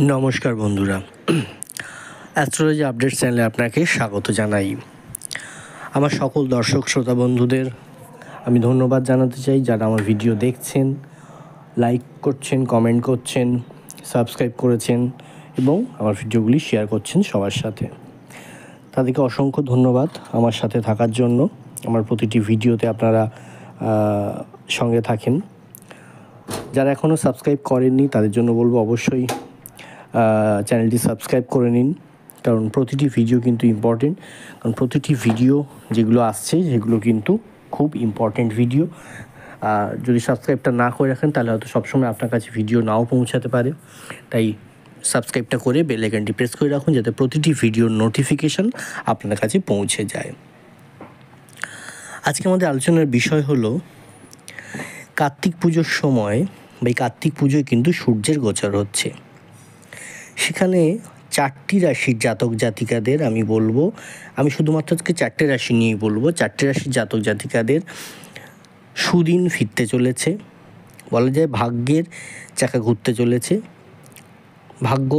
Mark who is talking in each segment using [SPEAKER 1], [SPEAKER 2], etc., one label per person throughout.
[SPEAKER 1] নমস্কার বন্ধুরা, astrology update চ্যানেলে আপনাকে স্বাগত জানাই। আমার সকল দর্শক শ্রোতা বন্ধুদের আমি ধন্যবাদ জানাতে চাই, যারা আমার ভিডিও দেখছেন, লাইক করছেন, কমেন্ট করছেন, সাবস্ক্রাইব করেছেন এবং আমার ভিডিওগুলি শেয়ার করছেন সবার সাথে। তাদেরকে অসংখ্য ধন্যবাদ আমার সাথে থাকার জন্য। আমার প্রতিটি ভিডিওতে আপনারা সঙ্গে থাকেন। যারা এখনও সাবস্ক্রাইব করেননি তাদের জন্য বলবো অবশ্যই চ্যানেলটি সাবস্ক্রাইব করে নিন, কারণ প্রতিটি ভিডিও কিন্তু ইম্পর্টেন্ট। কারণ প্রতিটি ভিডিও যেগুলো আসছে সেগুলো কিন্তু খুব ইম্পর্টেন্ট ভিডিও। যদি সাবস্ক্রাইবটা না করে রাখেন তাহলে হয়তো সবসময় আপনার কাছে ভিডিও নাও পৌঁছাতে পারে। তাই সাবস্ক্রাইবটা করে বেল আইকনটি প্রেস করে রাখুন, যাতে প্রতিটি ভিডিওর নোটিফিকেশান আপনার কাছে পৌঁছে যায়। আজকে আমাদের আলোচনার বিষয় হলো কার্তিক পুজোর সময় বা এই কার্তিক পুজোয় কিন্তু সূর্যের গোচর হচ্ছে। সেখানে 4টি রাশির জাতক জাতিকাদের আমি শুধুমাত্র আজকে 4টে রাশি নিয়েই বলবো। 4টে রাশির জাতক জাতিকাদের সুদিন ফিরতে চলেছে, বলা যায় ভাগ্যের চাকা ঘুরতে চলেছে, ভাগ্য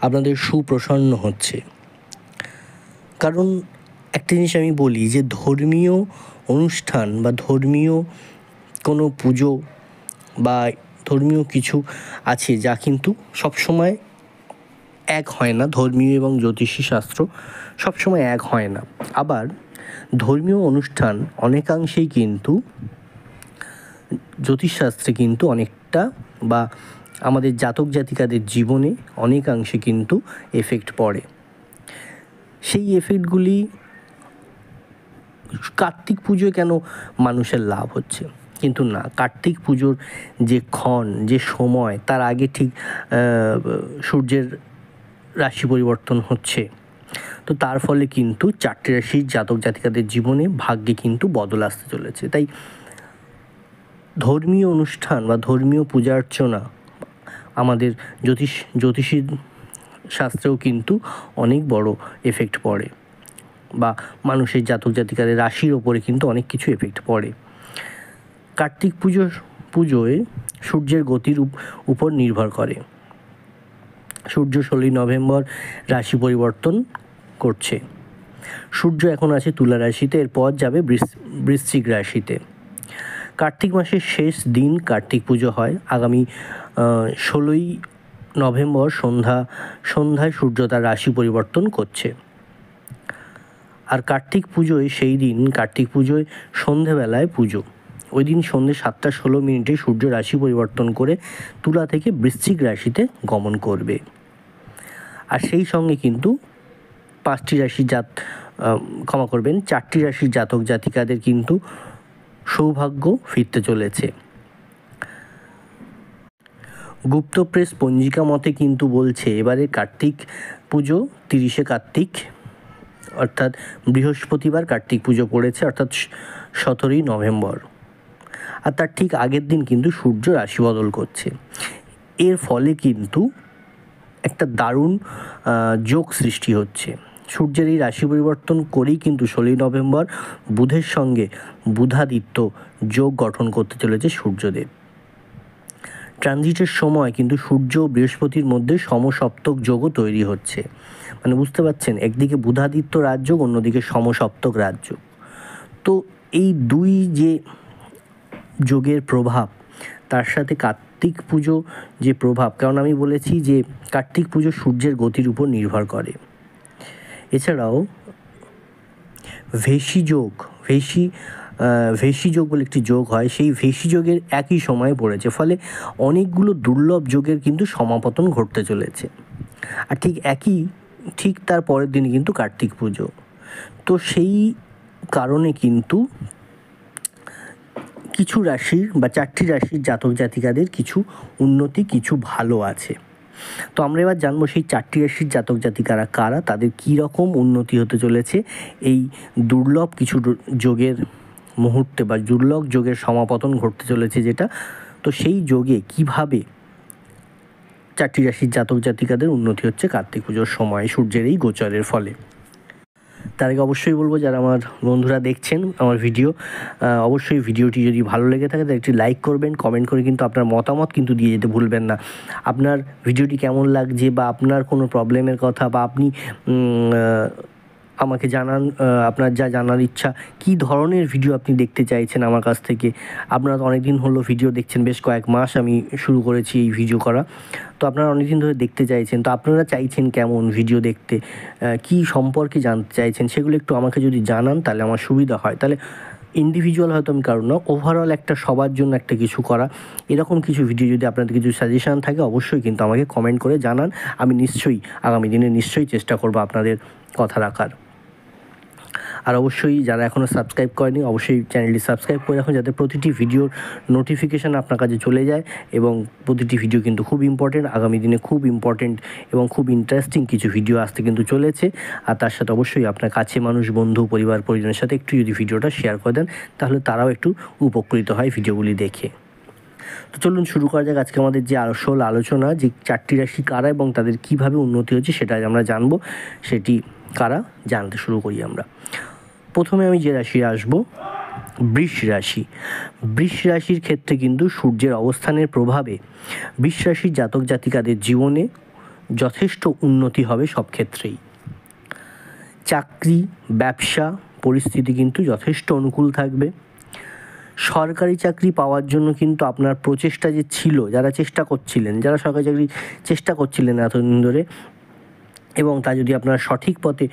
[SPEAKER 1] আপনাদের সুপ্রসন্ন হচ্ছে। কারণ একটা জিনিস আমি বলি যে ধর্মীয় অনুষ্ঠান বা ধর্মীয় কোনো পুজো বা ধর্মীয় কিছু আছে যা কিন্তু সবসময় এক হয় না। ধর্মীয় এবং জ্যোতিষী শাস্ত্র সবসময় এক হয় না। আবার ধর্মীয় অনুষ্ঠান অনেকাংশেই কিন্তু জ্যোতিষশাস্ত্রে কিন্তু অনেকটা বা আমাদের জাতক জাতিকাদের জীবনে অনেকাংশে কিন্তু এফেক্ট পড়ে। সেই এফেক্টগুলি কার্তিক পুজোয় কেন মানুষের লাভ হচ্ছে? কিন্তু না, কার্তিক পুজোর যে যে সময় তার আগে ঠিক সূর্যের রাশি পরিবর্তন হচ্ছে, তো তার ফলে কিন্তু 4টে রাশির জাতক জাতিকাদের জীবনে ভাগ্যে কিন্তু বদল আসতে চলেছে। তাই ধর্মীয় অনুষ্ঠান বা ধর্মীয় পূজা অর্চনা আমাদের জ্যোতিষী শাস্ত্রেও কিন্তু অনেক বড় এফেক্ট পড়ে, বা মানুষের জাতক জাতিকাদের রাশির ওপরে কিন্তু অনেক কিছু এফেক্ট পড়ে। কার্তিক পুজোয় সূর্যের গতির উপর নির্ভর করে। সূর্য 16ই নভেম্বর রাশি পরিবর্তন করছে। সূর্য এখন আছে তুলা রাশিতে, এরপর যাবে বৃশ্চিক রাশিতে। কার্তিক মাসের শেষ দিন কার্তিক পুজো হয়। আগামী 16ই নভেম্বর সন্ধ্যায় সূর্য তার রাশি পরিবর্তন করছে। আর কার্তিক পুজোয় কার্তিক পুজোয় সন্ধেবেলায় পুজো। ওই দিন সন্ধ্যে 7টা 16 মিনিটে সূর্য রাশি পরিবর্তন করে তুলা থেকে বৃশ্চিক রাশিতে গমন করবে। আর সেই সঙ্গে কিন্তু 4টি রাশির জাতক জাতিকাদের কিন্তু সৌভাগ্য ফিরতে চলেছে। গুপ্ত প্রেস পঞ্জিকা মতে কিন্তু বলছে এবারে কার্তিক পুজো 30শে কার্তিক, অর্থাৎ বৃহস্পতিবার কার্তিক পুজো পড়েছে, অর্থাৎ 17ই নভেম্বর। আর তার ঠিক আগের দিন কিন্তু সূর্য রাশি বদল করছে। এর ফলে কিন্তু একটা দারুণ যোগ সৃষ্টি হচ্ছে। সূর্যের এই রাশি পরিবর্তন করেই কিন্তু 16ই নভেম্বর বুধের সঙ্গে বুধাদিত্য যোগ গঠন করতে চলেছে সূর্যদেব। ট্রানজিটের সময় কিন্তু সূর্য ও বৃহস্পতির মধ্যে সমসপ্তক যোগও তৈরি হচ্ছে। মানে বুঝতে পারছেন, একদিকে বুধাদিত্য রাজযোগ, অন্যদিকে সমসপ্তক রাজযোগ। তো এই দুই যে যোগের প্রভাব, তার সাথে কার্তিক পুজো যে প্রভাব, কারণ আমি বলেছি যে কার্তিক পুজো সূর্যের গতির উপর নির্ভর করে। এছাড়াও ভেশি যোগ বলে একটি যোগ হয়, সেই ভেশি যোগের একই সময়ে পড়েছে, ফলে অনেকগুলো দুর্লভ যোগের কিন্তু সমাপতন ঘটতে চলেছে। আর ঠিক তার পরের দিনই কিন্তু কার্তিক পুজো। তো সেই কারণে কিন্তু কিছু রাশির বা 4টি রাশির জাতক জাতিকাদের কিছু উন্নতি, কিছু ভালো আছে। তো আমরা এবার জানবো সেই 4টি রাশির জাতক জাতিকারা কারা, তাদের কী রকম উন্নতি হতে চলেছে এই দুর্লভ কিছু যোগের মুহূর্তে বা দুর্লভ যোগের সমাপতন ঘটতে চলেছে যেটা। তো সেই যোগে কিভাবে 4টি রাশির জাতক জাতিকাদের উন্নতি হচ্ছে কার্তিক পুজোর সময় সূর্যের এই গোচরের ফলে। তার আগে অবশ্যই বলবো, যারা আমার বন্ধুরা দেখছেন আমার ভিডিও, অবশ্যই ভিডিওটি যদি ভালো লেগে থাকে তাহলে একটি লাইক করবেন, কমেন্ট করে কিন্তু আপনার মতামত কিন্তু দিয়ে যেতে ভুলবেন না। আপনার ভিডিওটি কেমন লাগছে বা আপনার কোনো প্রবলেমের কথা বা আপনি আমাকে জানান, আপনার যা জানার ইচ্ছা, কী ধরনের ভিডিও আপনি দেখতে চাইছেন আমার কাছ থেকে। আপনারা তো অনেক দিন হলো ভিডিও দেখছেন, বেশ কয়েক মাস আমি শুরু করেছি এই ভিডিও করা, তো আপনারা অনেক দিন ধরে দেখতে চাইছেন, তো আপনারা চাইছেন কেমন ভিডিও দেখতে, কী সম্পর্কে জানতে চাইছেন, সেগুলো একটু আমাকে যদি জানান তাহলে আমার সুবিধা হয়। তাহলে ইন্ডিভিজুয়াল হয়তো আমি কারণ না, ওভারঅল একটা সবার জন্য একটা কিছু করা, এরকম কিছু ভিডিও যদি আপনাদের কিছু সাজেশান থাকে অবশ্যই কিন্তু আমাকে কমেন্ট করে জানান। আমি নিশ্চয়ই আগামী দিনে নিশ্চয়ই চেষ্টা করব আপনাদের কথা রাখার। আর অবশ্যই যারা এখনও সাবস্ক্রাইব করেনি অবশ্যই চ্যানেলটি সাবস্ক্রাইব করে রাখুন, যাতে প্রতিটি ভিডিওর নোটিফিকেশান আপনার কাছে চলে যায়। এবং প্রতিটি ভিডিও কিন্তু খুব ইম্পর্টেন্ট, আগামী দিনে খুব ইম্পর্টেন্ট এবং খুব ইন্টারেস্টিং কিছু ভিডিও আসতে কিন্তু চলেছে। আর তার সাথে অবশ্যই আপনার কাছে মানুষ, বন্ধু, পরিবার, পরিজনের সাথে একটু যদি ভিডিওটা শেয়ার করে দেন তাহলে তারাও একটু উপকৃত হয় ভিডিওগুলি দেখে। তো চলুন শুরু করা যাক আজকে আমাদের যে আসল আলোচনা, যে 4টি রাশি কারা এবং তাদের কীভাবে উন্নতি হচ্ছে সেটা আমরা জানবো। সেটি কারা জানতে শুরু করি আমরা। প্রথমে আমি যে রাশি আসবো, বৃষ রাশি। বৃষ রাশির ক্ষেত্রে কিন্তু সূর্যের অবস্থানের প্রভাবে বৃষ রাশির জাতক জাতিকাদের জীবনে যথেষ্ট উন্নতি হবে সব ক্ষেত্রেই। চাকরি, ব্যবসা পরিস্থিতি কিন্তু যথেষ্ট অনুকূল থাকবে। সরকারি চাকরি পাওয়ার জন্য কিন্তু আপনার প্রচেষ্টা যে ছিল, যারা চেষ্টা করছিলেন, যারা সরকারি চাকরি চেষ্টা করছিলেন এতদিন ধরে, এবং তা যদি আপনার সঠিক পথে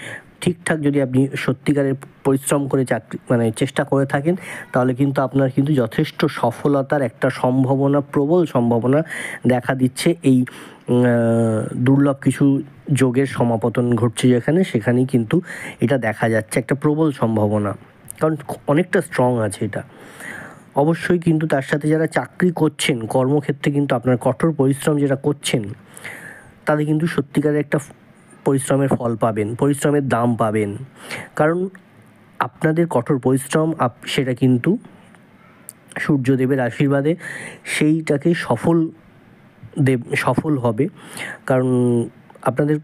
[SPEAKER 1] ঠিকঠাক যদি আপনি সত্যিকারের পরিশ্রম করে চাকরি চেষ্টা করে থাকেন তাহলে কিন্তু আপনার কিন্তু যথেষ্ট সফলতার একটা সম্ভাবনা, প্রবল সম্ভাবনা দেখা দিচ্ছে। এই দুর্লভ কিছু যোগের সমাপতন ঘটছে যেখানে, সেখানেই কিন্তু এটা দেখা যাচ্ছে একটা প্রবল সম্ভাবনা, কারণ অনেকটা স্ট্রং আছে এটা। অবশ্যই কিন্তু তার সাথে যারা চাকরি করছেন, কর্মক্ষেত্রে কিন্তু আপনার কঠোর পরিশ্রম যেটা করছেন তাদের কিন্তু সত্যিকারের একটা পরিশ্রমের ফল পাবেন, পরিশ্রমের দাম পাবেন। কারণ আপনাদের কঠোর পরিশ্রম সেটা কিন্তু সূর্যদেবের আশীর্বাদে সেইটাকে সফল হবে। কারণ আপনাদের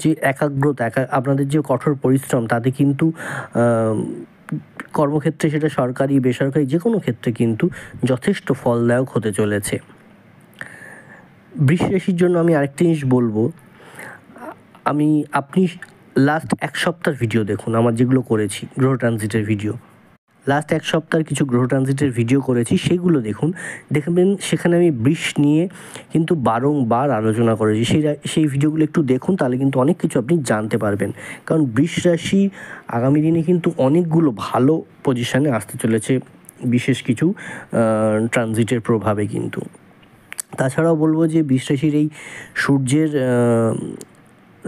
[SPEAKER 1] যে একাগ্রতা, আপনাদের যে কঠোর পরিশ্রম তাতে কিন্তু কর্মক্ষেত্রে, সেটা সরকারি বেসরকারি যে কোনো ক্ষেত্রে কিন্তু যথেষ্ট ফলদায়ক হতে চলেছে। বৃষ রাশির জন্য আমি আরেকটা জিনিস বলবো, আপনি লাস্ট 1 সপ্তাহের ভিডিও দেখুন, আমার যেগুলো করেছি গ্রহ ট্রানজিটের ভিডিও, লাস্ট 1 সপ্তাহের কিছু গ্রহ ট্রানজিটের ভিডিও করেছি, সেগুলো দেখবেন সেখানে আমি বৃষ নিয়ে কিন্তু বারংবার আলোচনা করেছি। সেই ভিডিওগুলো একটু দেখুন, তাহলে কিন্তু অনেক কিছু আপনি জানতে পারবেন। কারণ বৃষ রাশি আগামী দিনে কিন্তু অনেকগুলো ভালো পজিশানে আসতে চলেছে বিশেষ কিছু ট্রানজিটের প্রভাবে কিন্তু। তাছাড়াও বলবো যে বৃষ রাশির এই সূর্যের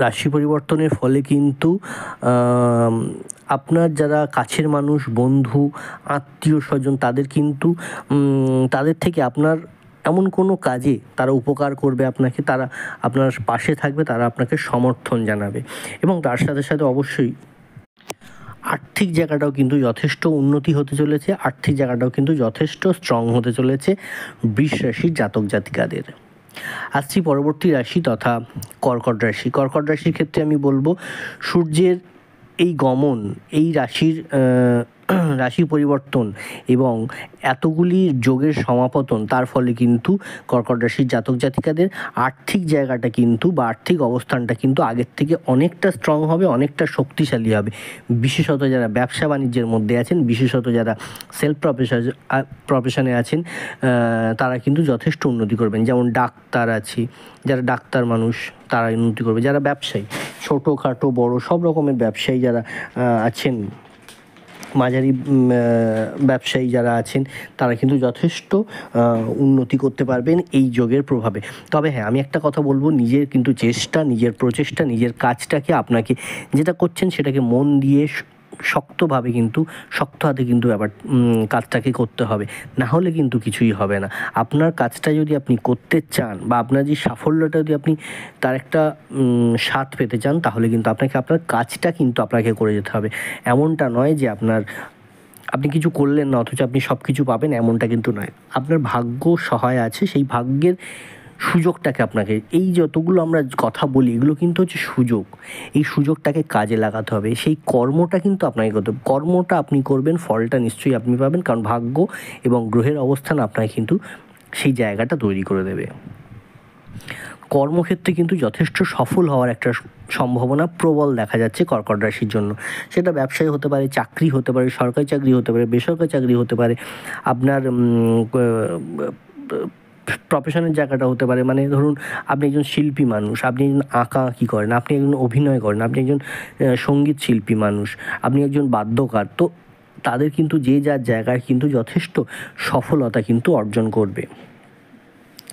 [SPEAKER 1] রাশি পরিবর্তনের ফলে কিন্তু আপনার যারা কাছের মানুষ, বন্ধু, আত্মীয় স্বজন, তাদের থেকে আপনার এমন কোনো কাজে তারা উপকার করবে আপনাকে, তারা আপনার পাশে থাকবে, তারা আপনাকে সমর্থন জানাবে। এবং তার সাথে সাথে অবশ্যই আর্থিক জায়গাটাও কিন্তু যথেষ্ট উন্নতি হতে চলেছে, আর্থিক জায়গাটাও কিন্তু যথেষ্ট স্ট্রং হতে চলেছে বৃষ রাশির জাতক জাতিকাদের। আসছি পরবর্তী রাশি তথা কর্কট রাশি। কর্কট রাশির ক্ষেত্রে আমি বলবো সূর্যের এই গমন, এই রাশি পরিবর্তন এবং এতগুলি যোগের সমাপতন, তার ফলে কিন্তু কর্কট রাশির জাতক জাতিকাদের আর্থিক জায়গাটা কিন্তু বা আর্থিক অবস্থানটা কিন্তু আগের থেকে অনেকটা স্ট্রং হবে, অনেকটা শক্তিশালী হবে। বিশেষত যারা ব্যবসা বাণিজ্যের মধ্যে আছেন, বিশেষত যারা সেলফ প্রফেশনে আছেন, তারা কিন্তু যথেষ্ট উন্নতি করবেন। যেমন ডাক্তার আছে, যারা ডাক্তার মানুষ তারা উন্নতি করবে। যারা ব্যবসায়ী, ছোটোখাটো বড় সব রকমের ব্যবসায়ী যারা আছেন, মাঝারি ব্যবসায়ী যারা আছেন, তারা কিন্তু যথেষ্ট উন্নতি করতে পারবেন এই যোগের প্রভাবে। তবে হ্যাঁ, আমি একটা কথা বলবো, নিজের কিন্তু চেষ্টা, নিজের প্রচেষ্টা, নিজের কাজটাকে, আপনাকে যেটা করছেন সেটাকে মন দিয়ে শক্তভাবে কিন্তু শক্ত হাতে কিন্তু কাজটাকে করতে হবে, না হলে কিন্তু কিছুই হবে না। আপনার কাজটা যদি আপনি করতে চান বা আপনার যে সাফল্যটা যদি আপনি তার একটা স্বাদ পেতে চান, তাহলে কিন্তু আপনার কাজটা কিন্তু আপনাকে করে যেতে হবে। এমনটা নয় যে আপনি কিছু করলেন না অথচ আপনি সব কিছু পাবেন, এমনটা কিন্তু নয়। আপনার ভাগ্য সহায় আছে, সেই ভাগ্যের সুযোগটাকে আপনাকে, এই যতগুলো আমরা কথা বলি এগুলো কিন্তু হচ্ছে সুযোগ, এই সুযোগটাকে কাজে লাগাতে হবে, সেই কর্মটা কিন্তু আপনাকে করতে হবে, কর্মটা আপনি করবেন, ফলটা নিশ্চয়ই আপনি পাবেন, কারণ ভাগ্য এবং গ্রহের অবস্থান আপনাকে কিন্তু সেই জায়গাটা তৈরি করে দেবে। কর্মক্ষেত্রে কিন্তু যথেষ্ট সফল হওয়ার একটা সম্ভাবনা প্রবল দেখা যাচ্ছে কর্কট রাশির জন্য। সেটা ব্যবসায় হতে পারে, চাকরি হতে পারে, সরকারি চাকরি হতে পারে, বেসরকারি চাকরি হতে পারে, আপনার প্রফেশনের জায়গাটা হতে পারে, মানে ধরুন আপনি একজন শিল্পী মানুষ, আপনি একজন আঁকাআঁকি করেন, আপনি একজন অভিনয় করেন, আপনি একজন সঙ্গীত শিল্পী মানুষ, আপনি একজন বাদ্যকার, তো তাদের কিন্তু যে যার জায়গায় কিন্তু যথেষ্ট সফলতা কিন্তু অর্জন করবে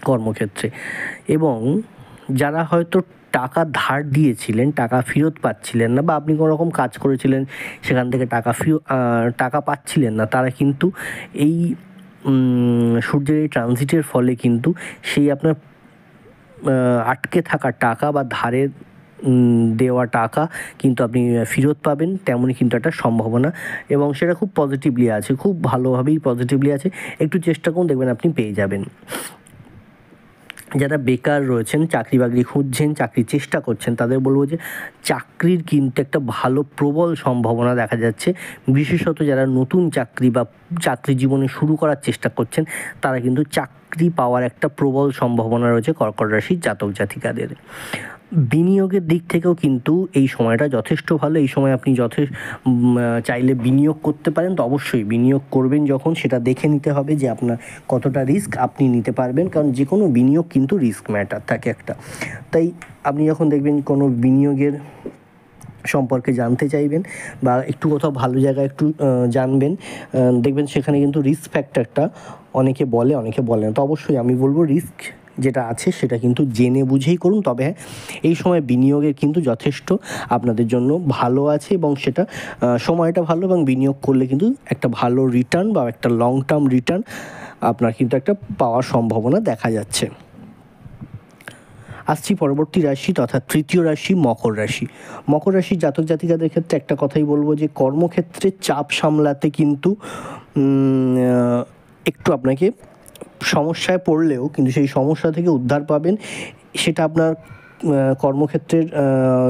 [SPEAKER 1] কর্মক্ষেত্রে। এবং যারা হয়তো টাকা ধার দিয়েছিলেন, টাকা ফেরত পাচ্ছিলেন না, বা আপনি কোনো রকম কাজ করেছিলেন সেখান থেকে টাকা পাচ্ছিলেন না, তারা কিন্তু এই সূর্যের এই ট্রানজিটের ফলে কিন্তু সেই আপনার আটকে থাকা টাকা বা ধারের দেওয়া টাকা কিন্তু আপনি ফেরত পাবেন, তেমনই কিন্তু একটা সম্ভাবনা, এবং সেটা খুব পজিটিভলি আছে, খুব ভালোভাবেই পজিটিভলি আছে। একটু চেষ্টা করুন, দেখবেন আপনি পেয়ে যাবেন। যারা বেকার রয়েছেন, চাকরি বাকরি খুঁজছেন, চাকরির চেষ্টা করছেন, তাদের বলবো যে চাকরির কিন্তু একটা ভালো প্রবল সম্ভাবনা দেখা যাচ্ছে। বিশেষত যারা নতুন চাকরি বা চাকরি জীবনে শুরু করার চেষ্টা করছেন, তারা কিন্তু চাকরি পাওয়ার একটা প্রবল সম্ভাবনা রয়েছে কর্কট রাশির জাতক জাতিকাদের। বিনিয়োগের দিক থেকেও কিন্তু এই সময়টা যথেষ্ট ভালো। এই সময় আপনি চাইলে বিনিয়োগ করতে পারেন, তো অবশ্যই বিনিয়োগ করবেন যখন, সেটা দেখে নিতে হবে যে আপনার কতটা রিস্ক আপনি নিতে পারবেন, কারণ যে কোনো বিনিয়োগ কিন্তু রিস্ক ম্যাটার থাকে একটা। তাই আপনি যখন দেখবেন কোনো বিনিয়োগের সম্পর্কে জানতে চাইবেন বা একটু কোথাও ভালো জায়গায় একটু জানবেন, দেখবেন সেখানে কিন্তু রিস্ক ফ্যাক্টরটা অনেকে বলে, অনেকে বলে না। তো অবশ্যই আমি বলবো রিস্ক যেটা আছে সেটা কিন্তু জেনে বুঝেই করুন। তবে হ্যাঁ, এই সময় বিনিয়োগের কিন্তু যথেষ্ট আপনাদের জন্য ভালো আছে, এবং সেটা সময়টা ভালো, এবং বিনিয়োগ করলে কিন্তু একটা ভালো রিটার্ন বা একটা লং টার্ম রিটার্ন আপনার কিন্তু একটা পাওয়ার সম্ভাবনা দেখা যাচ্ছে। আসছি পরবর্তী রাশি তথা তৃতীয় রাশি মকর রাশি। মকর রাশির জাতক জাতিকাদের ক্ষেত্রে একটা কথাই বলবো যে কর্মক্ষেত্রে চাপ সামলাতে কিন্তু একটু আপনাকে সমস্যায় পড়লেও কিন্তু সেই সমস্যা থেকে উদ্ধার পাবেন। সেটা আপনার কর্মক্ষেত্রের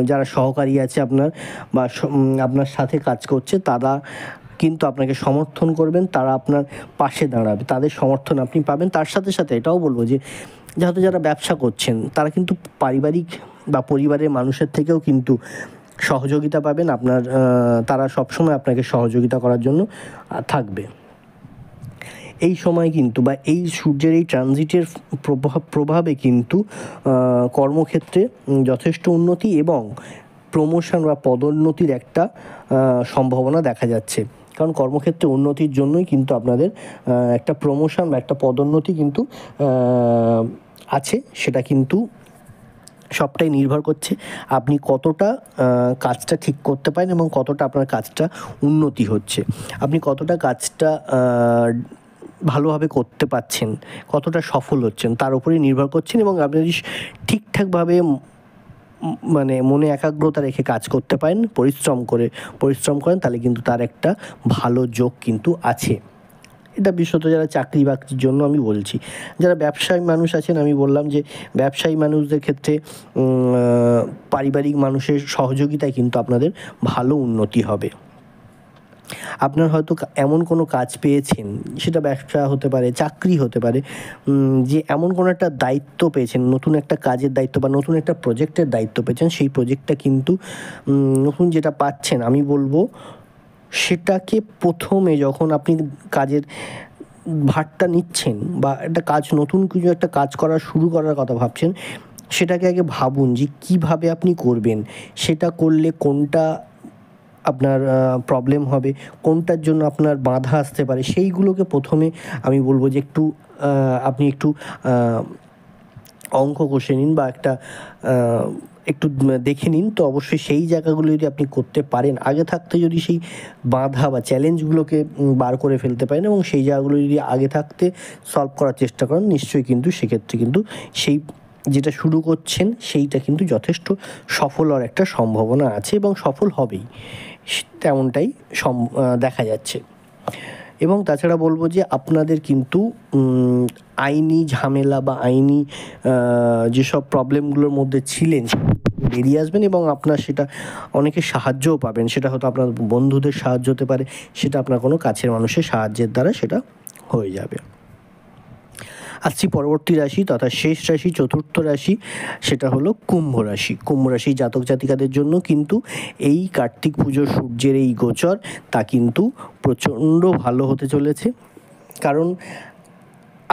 [SPEAKER 1] যারা সহকারী আছে আপনার বা আপনার সাথে কাজ করছে, তারা কিন্তু আপনাকে সমর্থন করবেন, তারা আপনার পাশে দাঁড়াবে, তাদের সমর্থন আপনি পাবেন। তার সাথে সাথে এটাও বলবো যে যেহেতু যারা ব্যবসা করছেন, তারা কিন্তু পারিবারিক বা পরিবারের মানুষের থেকেও কিন্তু সহযোগিতা পাবেন। আপনার তারা সবসময় আপনাকে সহযোগিতা করার জন্য থাকবে। এই সময় কিন্তু বা এই সূর্যের এই ট্রানজিটের প্রভাবে কিন্তু কর্মক্ষেত্রে যথেষ্ট উন্নতি এবং প্রমোশন বা পদোন্নতির একটা সম্ভাবনা দেখা যাচ্ছে। কারণ কর্মক্ষেত্রে উন্নতির জন্যই কিন্তু আপনাদের একটা প্রমোশন বা একটা পদোন্নতি কিন্তু আছে। সেটা কিন্তু সবটাই নির্ভর করছে আপনি কতটা কাজটা ঠিক করতে পারেন এবং কতটা আপনার কাজটা উন্নতি হচ্ছে, আপনি কতটা কাজটা ভালোভাবে করতে পারছেন, কতটা সফল হচ্ছেন, তার উপরেই নির্ভর করছেন। এবং আপনি যদি ঠিকঠাকভাবে মানে মনে একাগ্রতা রেখে কাজ করতে পারেন, পরিশ্রম করেন, তাহলে কিন্তু তার একটা ভালো যোগ কিন্তু আছে। এটা বিশেষত যারা চাকরি বাকরির জন্য আমি বলছি। যারা ব্যবসায়ী মানুষ আছেন, আমি বললাম যে ব্যবসায়ী মানুষদের ক্ষেত্রে পারিবারিক মানুষের সহযোগিতায় কিন্তু আপনাদের ভালো উন্নতি হবে। আপনার হয়তো এমন কোনো কাজ পেয়েছেন, সেটা ব্যবসা হতে পারে, চাকরি হতে পারে, যে এমন কোনো একটা দায়িত্ব পেয়েছেন, নতুন একটা কাজের দায়িত্ব বা নতুন একটা প্রজেক্টের দায়িত্ব পেয়েছেন, সেই প্রজেক্টটা কিন্তু নতুন যেটা পাচ্ছেন, আমি বলবো সেটাকে প্রথমে যখন আপনি কাজের ভারটা নিচ্ছেন বা একটা কাজ, নতুন কিছু একটা কাজ শুরু করার কথা ভাবছেন, সেটাকে আগে ভাবুন যে কীভাবে আপনি করবেন, সেটা করলে কোনটা আপনার প্রবলেম হবে, কোনটার জন্য আপনার বাধা আসতে পারে, সেইগুলোকে প্রথমে আমি বলবো যে আপনি একটু অঙ্ক কষে নিন বা একটু দেখে নিন। তো অবশ্যই সেই জায়গাগুলো যদি আপনি করতে পারেন, আগে থাকতে যদি সেই বাধা বা চ্যালেঞ্জগুলোকে বার করে ফেলতে পারেন এবং সেই জায়গাগুলো যদি আগে থাকতে সলভ করার চেষ্টা করেন, নিশ্চয়ই কিন্তু সেক্ষেত্রে কিন্তু সেই যেটা শুরু করছেন সেইটা কিন্তু যথেষ্ট সফল হওয়ার একটা সম্ভাবনা আছে এবং সফল হবেই, তেমনটাই দেখা যাচ্ছে। এবং তাছাড়া বলবো যে আপনাদের কিন্তু আইনি ঝামেলা বা আইনি যেসব প্রবলেমগুলোর মধ্যে ছিলেন বেরিয়ে আসবেন এবং আপনার সেটা অনেকে সাহায্যও পাবেন। সেটা হয়তো আপনার বন্ধুদের সাহায্য হতে পারে, সেটা আপনার কোনো কাছের মানুষের সাহায্যের দ্বারা সেটা হয়ে যাবে। আসছি পরবর্তী রাশি তথা শেষ রাশি, চতুর্থ রাশি, সেটা হলো কুম্ভ রাশি। কুম্ভ রাশি জাতক জাতিকাদের জন্য কিন্তু এই কার্তিক পুজোর সূর্যের এই গোচর তা কিন্তু প্রচণ্ড ভালো হতে চলেছে, কারণ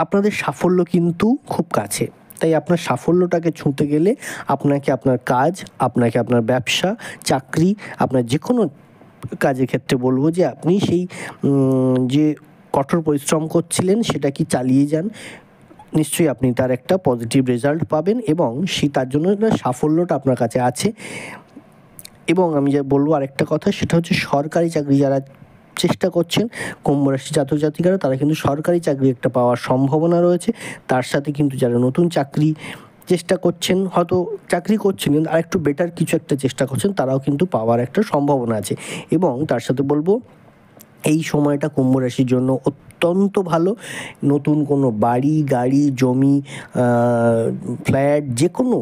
[SPEAKER 1] আপনাদের সাফল্য কিন্তু খুব কাছে। তাই আপনার সাফল্যটাকে ছুঁতে গেলে আপনাকে আপনার কাজ, আপনাকে আপনার ব্যবসা, চাকরি, আপনার যে কোনো কাজের ক্ষেত্রে বলবো যে আপনি সেই যে কঠোর পরিশ্রম করছিলেন সেটা কি চালিয়ে যান, নিশ্চয়ই আপনি তার একটা পজিটিভ রেজাল্ট পাবেন এবং তার জন্য সাফল্যটা আপনার কাছে আছে। এবং আমি যা বলবো আরেকটা কথা, সেটা হচ্ছে সরকারি চাকরি যারা চেষ্টা করছেন কুম্ভ রাশি জাতক জাতিকারা, তারা কিন্তু সরকারি চাকরি একটা পাওয়ার সম্ভাবনা রয়েছে। তার সাথে কিন্তু যারা নতুন চাকরি চেষ্টা করছেন, হয়তো চাকরি করছেন কিন্তু আরেকটু বেটার কিছু একটা চেষ্টা করছেন, তারাও কিন্তু পাওয়ার একটা সম্ভাবনা আছে। এবং তার সাথে বলবো এই সময়টা কুম্ভ রাশির জন্য অত্যন্ত ভালো। নতুন কোনো বাড়ি, গাড়ি, জমি, ফ্ল্যাট, যে কোনো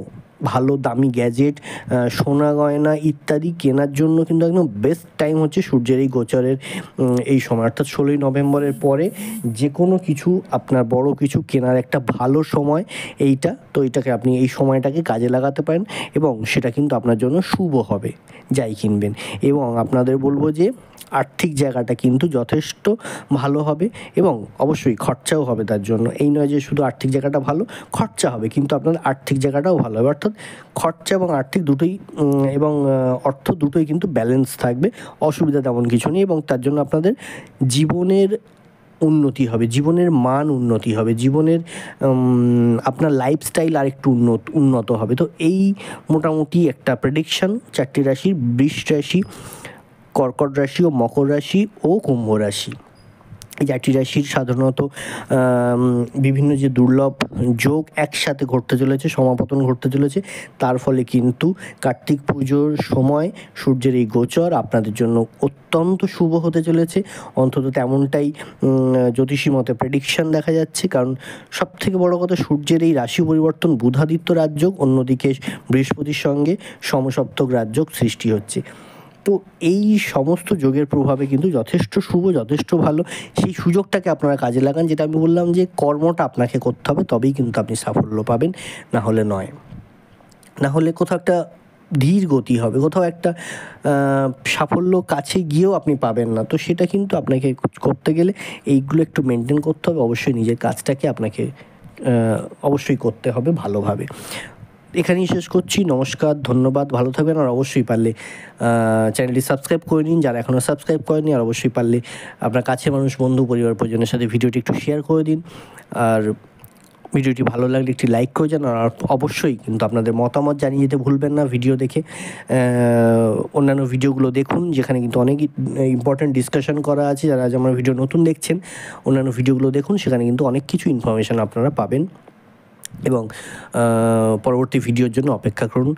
[SPEAKER 1] ভালো দামি গ্যাজেট, সোনা গয়না ইত্যাদি কেনার জন্য কিন্তু একদম বেস্ট টাইম হচ্ছে সূর্যের এই গোচরের এই সময়, অর্থাৎ 16ই নভেম্বরের পরে যে কোনো কিছু আপনার বড় কিছু কেনার একটা ভালো সময় এইটা। তো এটাকে আপনি এই সময়টাকে কাজে লাগাতে পারেন এবং সেটা কিন্তু আপনার জন্য শুভ হবে যাই কিনবেন। এবং আপনাদের বলবো যে আর্থিক জায়গাটা কিন্তু যথেষ্ট ভালো হবে এবং অবশ্যই খরচাও হবে তার জন্য। এই নয় যে শুধু আর্থিক জায়গাটা ভালো, খরচা হবে কিন্তু আপনার আর্থিক জায়গাটাও ভালো হবে, অর্থাৎ খরচা এবং আর্থিক দুটোই এবং অর্থ দুটোই কিন্তু ব্যালেন্স থাকবে, অসুবিধা তেমন কিছু নেই। এবং তার জন্য আপনাদের জীবনের উন্নতি হবে, জীবনের মান উন্নতি হবে, জীবনের আপনার লাইফস্টাইল আরেকটু উন্নত হবে। তো এই মোটামুটি একটা প্রেডিকশান 4টি রাশির, বৃষ রাশি, কর্কট রাশি ও মকর রাশি ও কুম্ভ রাশি। এই 4টি রাশির সাধারণত বিভিন্ন যে দুর্লভ যোগ একসাথে ঘটতে চলেছে, সমাপতন ঘটতে চলেছে। তার ফলে কিন্তু কার্তিক পুজোর সময় সূর্যের এই গোচর আপনাদের জন্য অত্যন্ত শুভ হতে চলেছে, অন্তত তেমনটাই জ্যোতিষী মতে প্রেডিকশান দেখা যাচ্ছে। কারণ সবথেকে বড় কথা, সূর্যের এই রাশি পরিবর্তন বুধাদিত্য রাজযোগ, অন্যদিকে বৃহস্পতির সঙ্গে সমসপ্তক রাজযোগ সৃষ্টি হচ্ছে। তো এই সমস্ত যোগের প্রভাবে কিন্তু যথেষ্ট শুভ, যথেষ্ট ভালো। সেই সুযোগটাকে আপনারা কাজে লাগান। যেটা আমি বললাম যে কর্মটা আপনাকে করতে হবে, তবেই কিন্তু আপনি সাফল্য পাবেন, না হলে নয়। না হলে কোথাও একটা ধীর গতি হবে, কোথাও একটা সাফল্য কাছে গিয়েও আপনি পাবেন না। তো সেটা কিন্তু আপনাকে করতে গেলে এইগুলো একটু মেনটেন করতে হবে। অবশ্যই নিজের কাজটাকে আপনাকে অবশ্যই করতে হবে ভালোভাবে। এখানেই শেষ করছি। নমস্কার, ধন্যবাদ, ভালো থাকবেন। আর অবশ্যই পারলে চ্যানেলটি সাবস্ক্রাইব করে নিন যারা এখনও সাবস্ক্রাইব করেনি। আর অবশ্যই পারলে আপনার কাছের মানুষ, বন্ধু, পরিবার, পরিজনের সাথে ভিডিওটি একটু শেয়ার করে দিন। আর ভিডিওটি ভালো লাগলে একটি লাইক করে যান। আর অবশ্যই কিন্তু আপনাদের মতামত জানিয়ে যেতে ভুলবেন না ভিডিও দেখে। অন্যান্য ভিডিওগুলো দেখুন, যেখানে কিন্তু অনেক ইম্পর্ট্যান্ট ডিসকাশন করা আছে। যারা আজ আমার ভিডিও নতুন দেখছেন, অন্যান্য ভিডিওগুলো দেখুন, সেখানে কিন্তু অনেক কিছু ইনফরমেশান আপনারা পাবেন। এবং পরবর্তী ভিডিওর জন্য অপেক্ষা করুন।